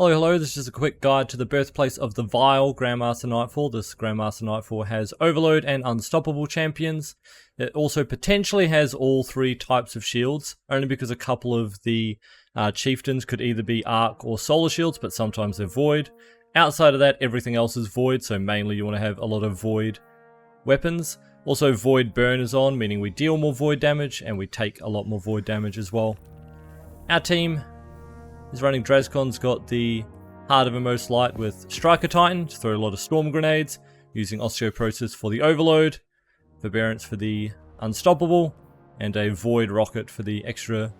Hello, this is just a quick guide to the birthplace of the vile Grandmaster Nightfall. This Grandmaster Nightfall has Overload and Unstoppable champions. It also potentially has all three types of shields, only because a couple of the chieftains could either be arc or solar shields, but sometimes they're void. Outside of that, everything else is void, so mainly you want to have a lot of void weapons. Also, void burn is on, meaning we deal more void damage, and we take a lot more void damage as well. Our team is running Drazcon's got the Heart of Inmost Light with Striker Titan to throw a lot of storm grenades, using Osteoporosis for the Overload, Forbearance for the Unstoppable, and a Void Rocket for the extra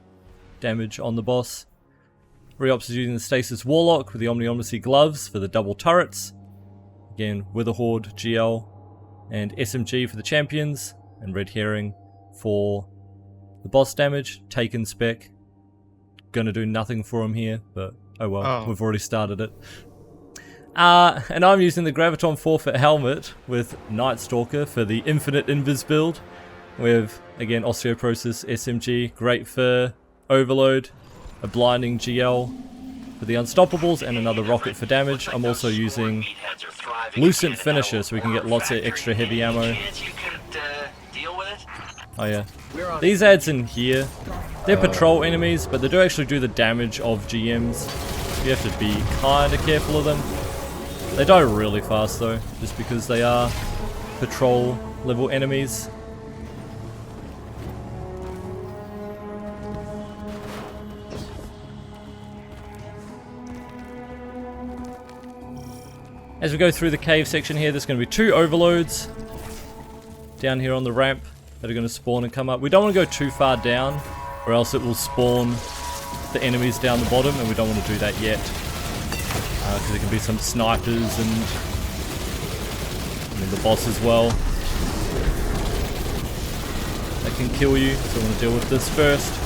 damage on the boss. Reops is using the Stasis Warlock with the Omniomnacy Gloves for the double turrets. Again, Witherhoard, GL, and SMG for the champions, and Red Herring for the boss damage. Taken spec. Gonna do nothing for him here, but oh well, we've already started it. And I'm using the Graviton Forfeit Helmet with Night Stalker for the Infinite Invis build. With, again, Osteoporosis, SMG, great for Overload, a Blinding GL for the Unstoppables, and another Rocket for damage. I'm also using Lucent Finisher so we can get lots of extra heavy ammo. Oh yeah. These ads in here, they're patrol enemies, but they do actually do the damage of GMs. You have to be kind of careful of them. They die really fast though, just because they are patrol level enemies. As we go through the cave section here, there's going to be two overloads down here on the ramp that are going to spawn and come up. We don't want to go too far down, or else it will spawn the enemies down the bottom, and we don't want to do that yet. Because there can be some snipers and the boss as well that can kill you, so we want to deal with this first.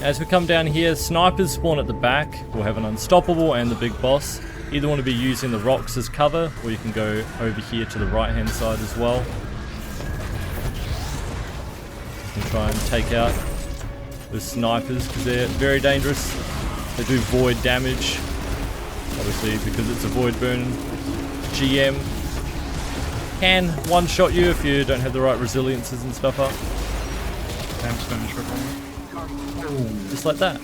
As we come down here, snipers spawn at the back. We'll have an Unstoppable and the big boss. Either want to be using the rocks as cover, or you can go over here to the right hand side as well. You can try and take out the snipers because they're very dangerous. They do void damage, obviously because it's a void burn. GM can one-shot you if you don't have the right resiliences and stuff up. Just like that.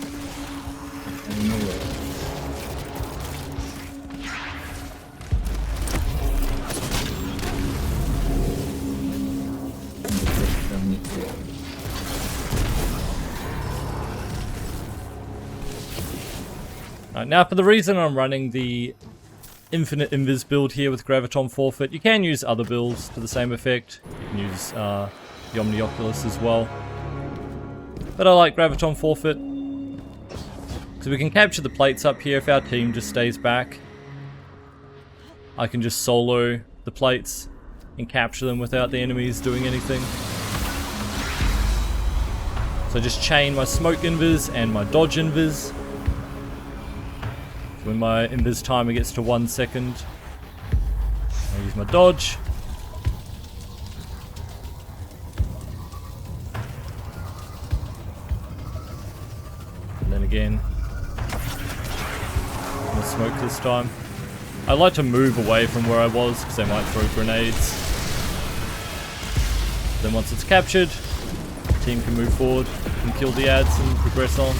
Alright, now for the reason I'm running the Infinite Invis build here with Graviton Forfeit, you can use other builds to the same effect. You can use the Omnioculus as well. But I like Graviton Forfeit, so we can capture the plates up here if our team just stays back. I can just solo the plates and capture them without the enemies doing anything. So I just chain my smoke invis and my dodge invis. When my invis timer gets to 1 second, I use my dodge. And then again, I'm gonna smoke this time. I like to move away from where I was because they might throw grenades. Then once it's captured, the team can move forward and kill the ads and progress on.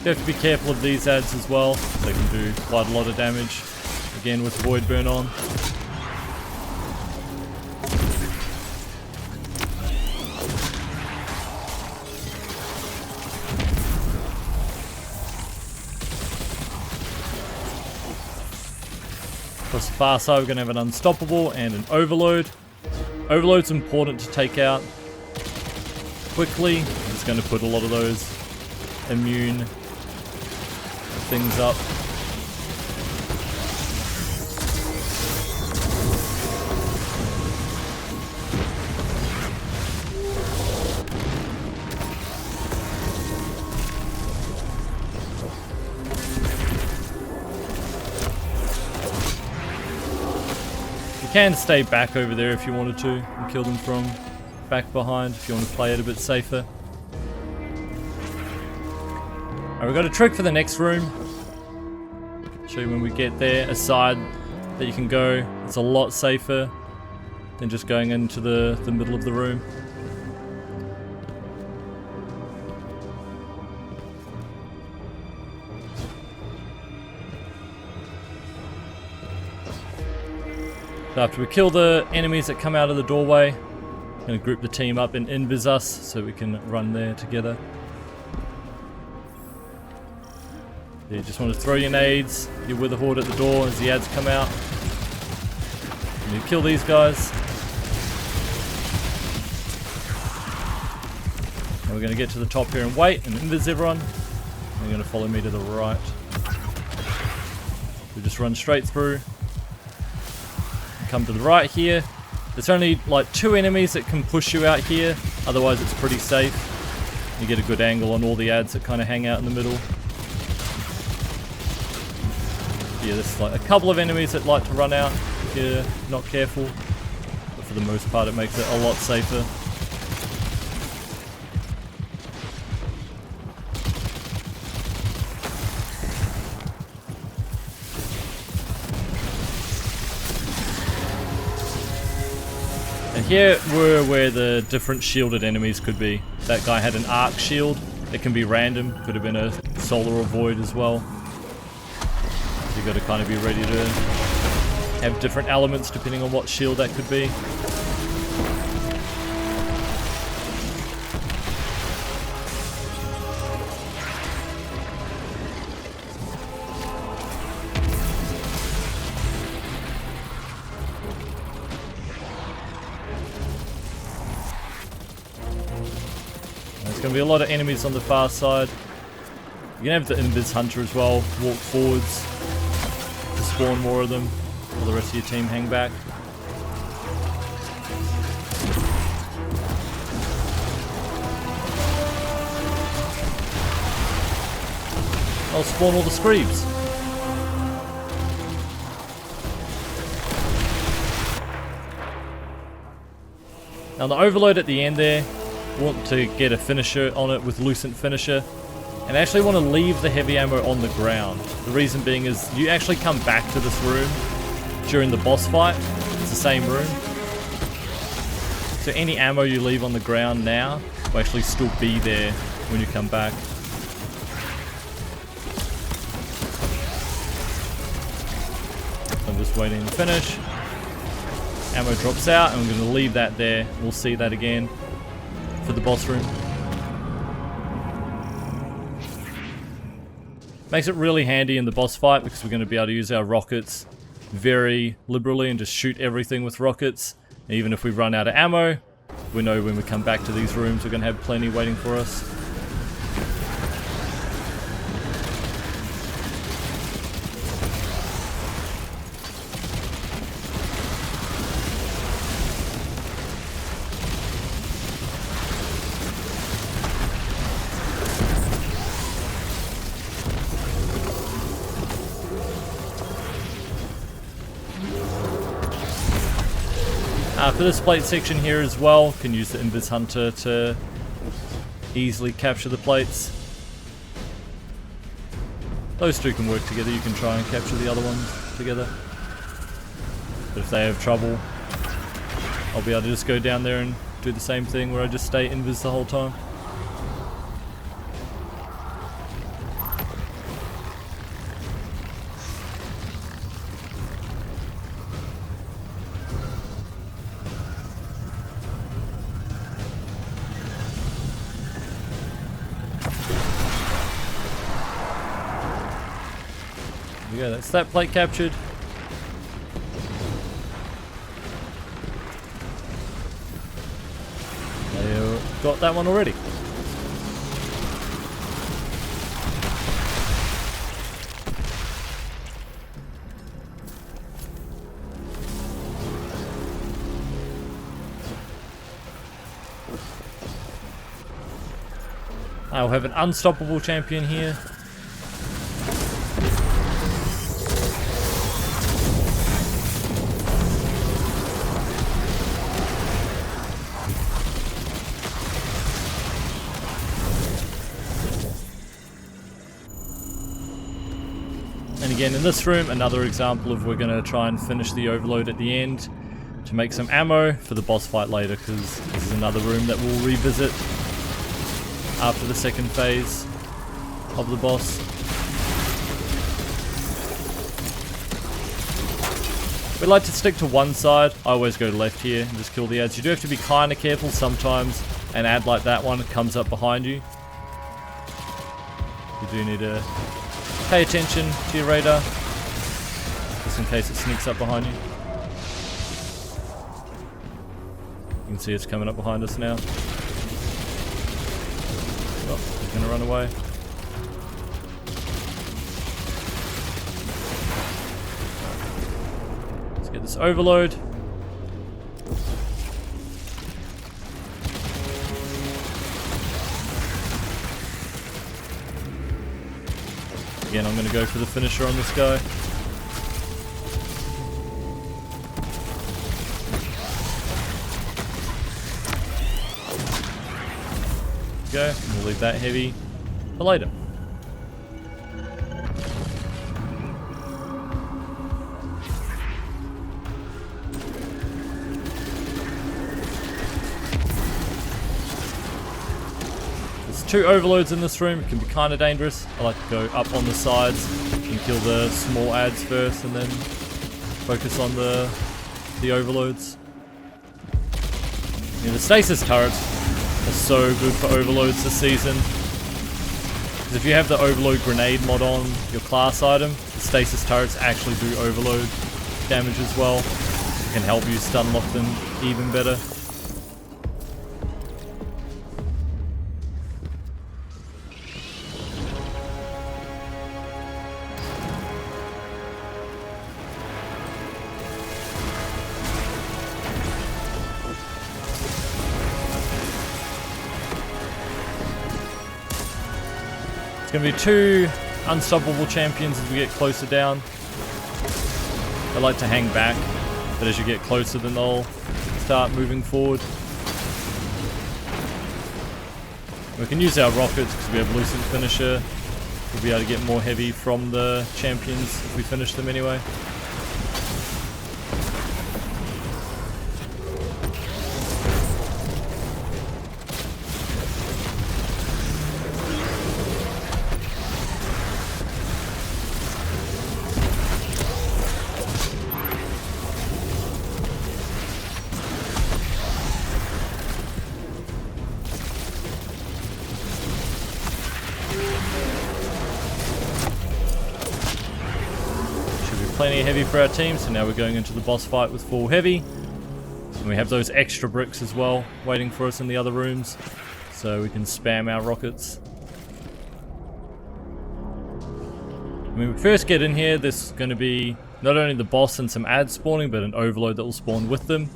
You have to be careful of these ads as well. They can do quite a lot of damage. Again with Void Burn on. Across the far side, we're going to have an unstoppable and an overload. Overload's important to take out quickly. It's going to put a lot of those immune things up. You can stay back over there if you wanted to and kill them from back behind if you want to play it a bit safer. Alright, we've got a trick for the next room. I'll show you when we get there. A side that you can go. It's a lot safer than just going into the middle of the room. So after we kill the enemies that come out of the doorway, I'm going to group the team up and invis us so we can run there together. You just want to throw your nades, your wither horde at the door as the ads come out. And you kill these guys. And we're going to get to the top here and wait and invis everyone. And you're going to follow me to the right. We just run straight through. Come to the right here. There's only like 2 enemies that can push you out here, otherwise it's pretty safe. You get a good angle on all the ads that kind of hang out in the middle. Yeah, there's like a couple of enemies that like to run out if you're not careful, but for the most part it makes it a lot safer. And here were where the different shielded enemies could be. That guy had an arc shield. It can be random. Could have been a solar or void as well. So you've got to kind of be ready to have different elements depending on what shield that could be. There's going to be a lot of enemies on the far side. You can have the invis hunter as well, walk forwards to spawn more of them, while the rest of your team hang back. I'll spawn all the screeps. Now the overload at the end there, want to get a finisher on it with Lucent Finisher, and actually want to leave the heavy ammo on the ground. The reason being is you actually come back to this room during the boss fight. It's the same room. So any ammo you leave on the ground now will actually still be there when you come back. I'm just waiting to finish. Ammo drops out and I'm going to leave that there. We'll see that again for the boss room. Makes it really handy in the boss fight because we're going to be able to use our rockets very liberally and just shoot everything with rockets. And even if we run out of ammo, we know when we come back to these rooms we're going to have plenty waiting for us. For this plate section here as well, can use the Invis Hunter to easily capture the plates. Those two can work together, you can try and capture the other ones together. But if they have trouble, I'll be able to just go down there and do the same thing where I just stay Invis the whole time. Yeah, that's that plate captured. got that one already. I'll have an unstoppable champion here. And again in this room, another example of we're going to try and finish the overload at the end to make some ammo for the boss fight later, because this is another room that we'll revisit after the second phase of the boss. We like to stick to one side. I always go to left here and just kill the ads. You do have to be kind of careful sometimes. An ad like that one comes up behind you. You do need to pay attention to your radar, just in case it sneaks up behind you. You can see it's coming up behind us now. Oh, he's gonna run away. Let's get this overload. Again, I'm gonna go for the finisher on this guy. Go. We'll leave that heavy for later. There's 2 overloads in this room. It can be kind of dangerous. I like to go up on the sides and kill the small ads first, and then focus on the overloads. Yeah, the stasis turrets are so good for overloads this season. Because if you have the overload grenade mod on your class item, the stasis turrets actually do overload damage as well. It can help you stun lock them even better. It's going to be 2 unstoppable champions as we get closer down. They like to hang back, but as you get closer then they'll start moving forward. We can use our rockets because we have Lucent Finisher. We'll be able to get more heavy from the champions if we finish them anyway. Plenty of heavy for our team, so now we're going into the boss fight with full heavy. And we have those extra bricks as well waiting for us in the other rooms, so we can spam our rockets. When we first get in here, this is going to be not only the boss and some ads spawning, but an overload that will spawn with them.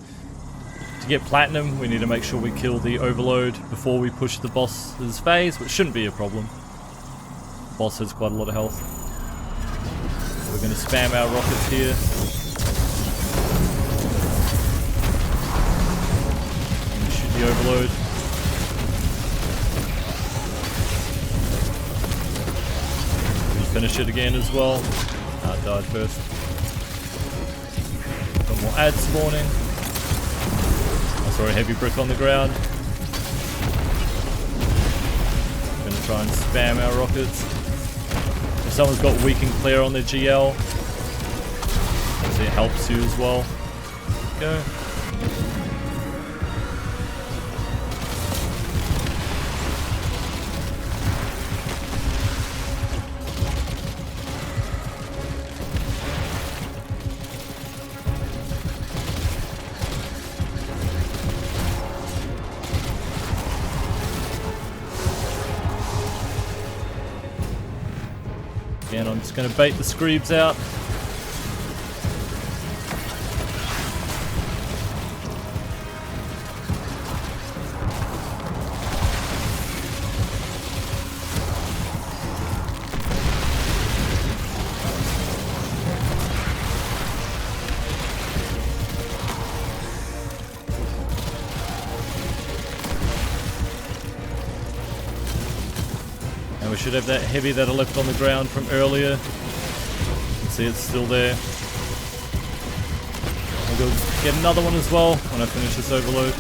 To get platinum, we need to make sure we kill the overload before we push the boss's phase, which shouldn't be a problem. The boss has quite a lot of health. We're going to spam our rockets here. And shoot the overload. We finish it again as well. It died first. Got more ads spawning. I saw a heavy brick on the ground. I'm going to try and spam our rockets. If someone's got weak and clear on their GL, obviously it helps you as well. Go. Again, I'm just going to bait the Screebs out. We should have that heavy that I left on the ground from earlier. You can see it's still there. I'll go get another one as well when I finish this overload.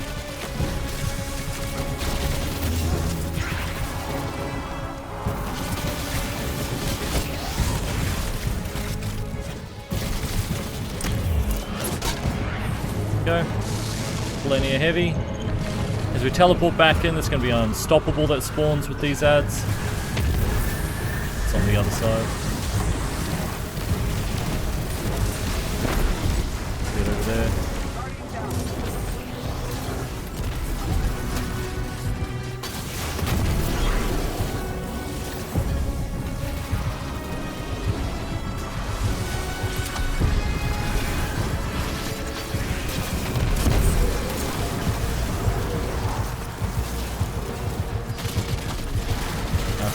Go. Plenty of heavy. As we teleport back in, there's going to be an unstoppable that spawns with these ads. On the other side. Get over there.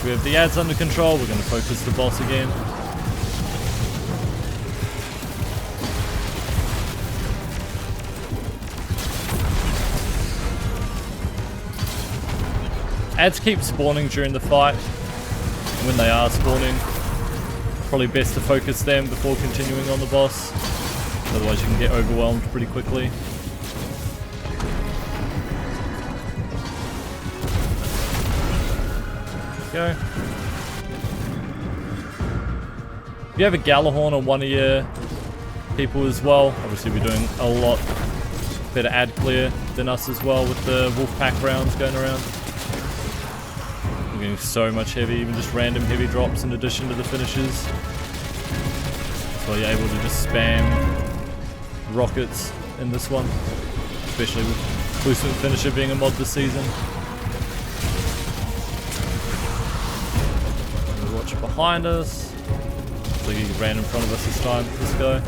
We have the ads under control, we're going to focus the boss again. Ads keep spawning during the fight. When they are spawning, probably best to focus them before continuing on the boss. Otherwise you can get overwhelmed pretty quickly. Go. If you have a Galahorn on one of your people as well, obviously we're doing a lot better ad clear than us as well with the Wolfpack rounds going around. We're getting so much heavy, even just random heavy drops in addition to the finishes. That's why you're able to just spam rockets in this one, especially with Boostment Finisher being a mod this season. Watch behind us. So he ran in front of us this time, this guy.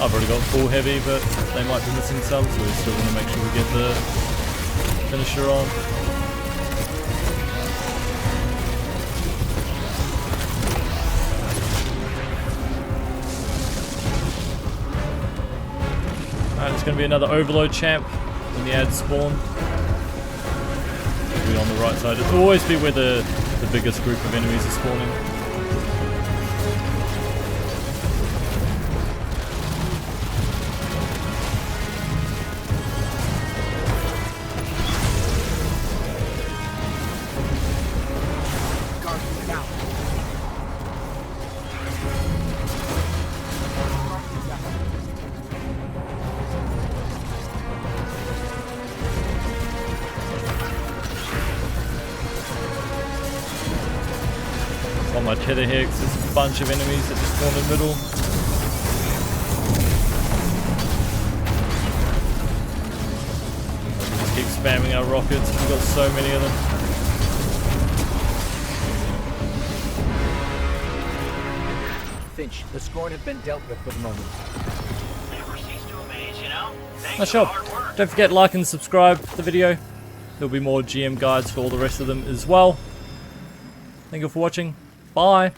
I've already got full heavy, but they might be missing some, so we still want to make sure we get the finisher on. Alright, it's going to be another overload champ when the ads spawn. It'll be on the right side. It'll always be where the biggest group of enemies are spawning. On my tether here, because there's a bunch of enemies that just spawn in the middle. We just keep spamming our rockets, we've got so many of them. Finch, the scorn has been dealt with for the moment. Never cease to amaze, you know? Nice job. Don't forget to like and subscribe to the video. There'll be more GM guides for all the rest of them as well. Thank you for watching. Bye.